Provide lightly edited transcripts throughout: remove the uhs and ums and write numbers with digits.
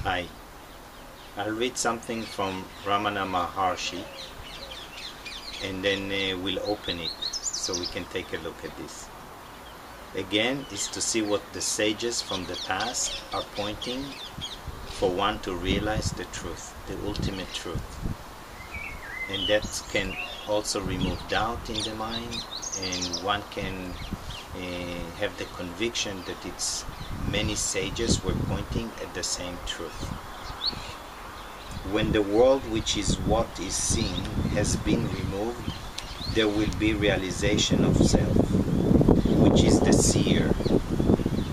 Hi, I'll read something from Ramana Maharshi and then we'll open it so we can take a look at this. Again, is to see what the sages from the past are pointing for one to realize the truth, the ultimate truth. And that can also remove doubt in the mind, and one can have the conviction that it's many sages were pointing at the same truth. When the world, which is what is seen, has been removed, there will be realization of self, which is the seer,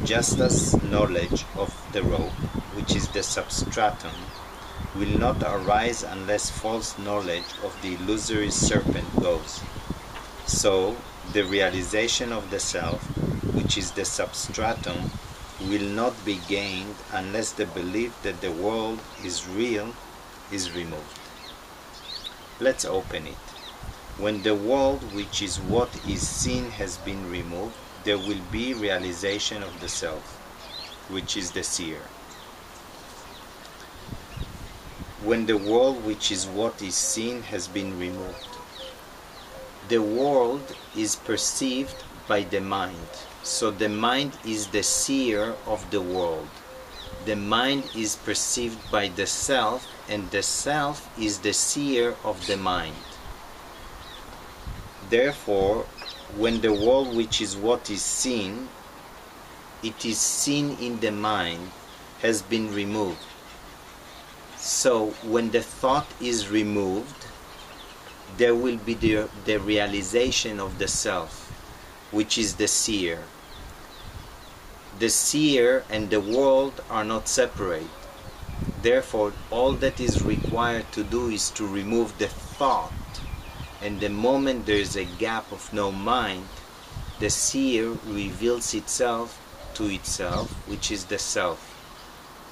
just as knowledge of the rope, which is the substratum, will not arise unless false knowledge of the illusory serpent goes. So, the realization of the self, which is the substratum, will not be gained unless the belief that the world is real is removed. Let's open it. When the world, which is what is seen, has been removed, there will be realization of the self, which is the seer. When the world, which is what is seen, has been removed, the world is perceived by the mind. So the mind is the seer of the world. The mind is perceived by the self, and the self is the seer of the mind. Therefore, when the world, which is what is seen, it is seen in the mind, has been removed. So when the thought is removed, there will be the realization of the self, which is the seer. The seer and the world are not separate. Therefore, all that is required to do is to remove the thought. And the moment there is a gap of no mind, the seer reveals itself to itself, which is the self.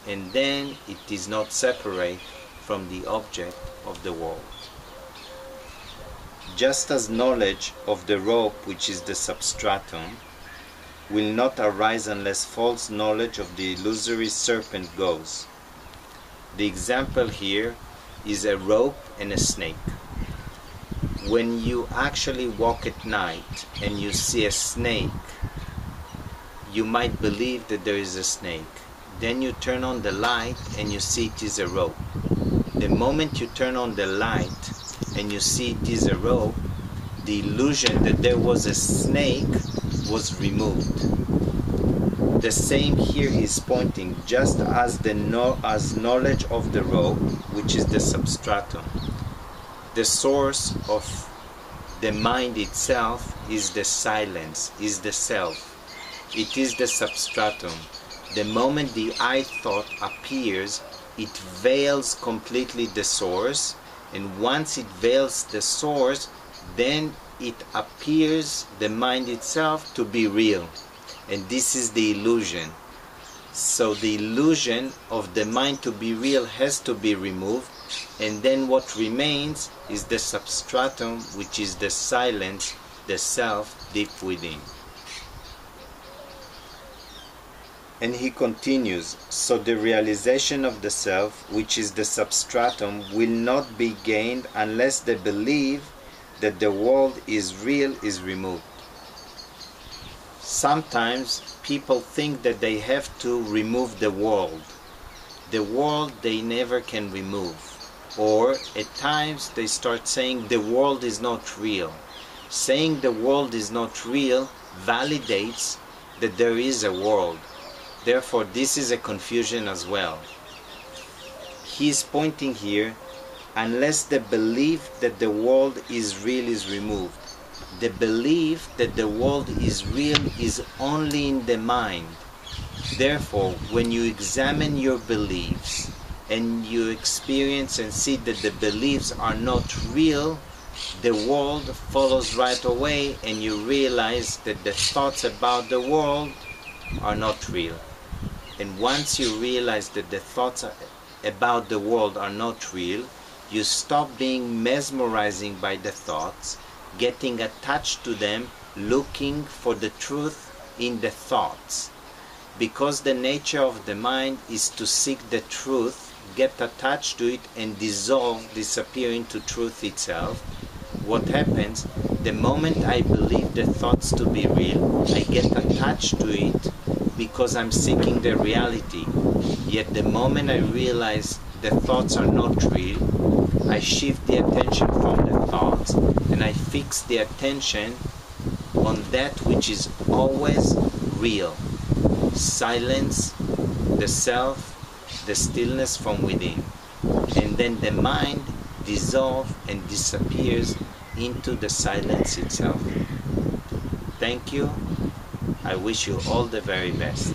And then it is not separate from the object of the world. Just as knowledge of the rope, which is the substratum, will not arise unless false knowledge of the illusory serpent goes. The example here is a rope and a snake. When you actually walk at night and you see a snake, you might believe that there is a snake. Then you turn on the light and you see it is a rope. The moment you turn on the light and you see it is a rope, the illusion that there was a snake was removed. The same here is pointing, just as knowledge of the rope, which is the substratum. The source of the mind itself is the silence, is the self. It is the substratum. The moment the I thought appears, it veils completely the source, and once it veils the source, then it appears, the mind itself, to be real. And this is the illusion. So the illusion of the mind to be real has to be removed, and then what remains is the substratum, which is the silence, the self deep within. And he continues, so the realization of the self, which is the substratum, will not be gained unless the belief that the world is real is removed. Sometimes people think that they have to remove the world. The world they never can remove. Or at times they start saying the world is not real. Saying the world is not real validates that there is a world. Therefore, this is a confusion as well. He is pointing here, unless the belief that the world is real is removed. The belief that the world is real is only in the mind. Therefore, when you examine your beliefs and you experience and see that the beliefs are not real, the world follows right away, and you realize that the thoughts about the world are not real. And once you realize that the thoughts about the world are not real, you stop being mesmerizing by the thoughts, getting attached to them, looking for the truth in the thoughts. because the nature of the mind is to seek the truth, get attached to it and dissolve, disappear into truth itself, what happens, the moment I believe the thoughts to be real, I get attached to it because I'm seeking the reality. Yet the moment I realize the thoughts are not real, I shift the attention from the thoughts and I fix the attention on that which is always real. Silence, the self, the stillness from within. And then the mind dissolves and disappears into the silence itself. Thank you. I wish you all the very best.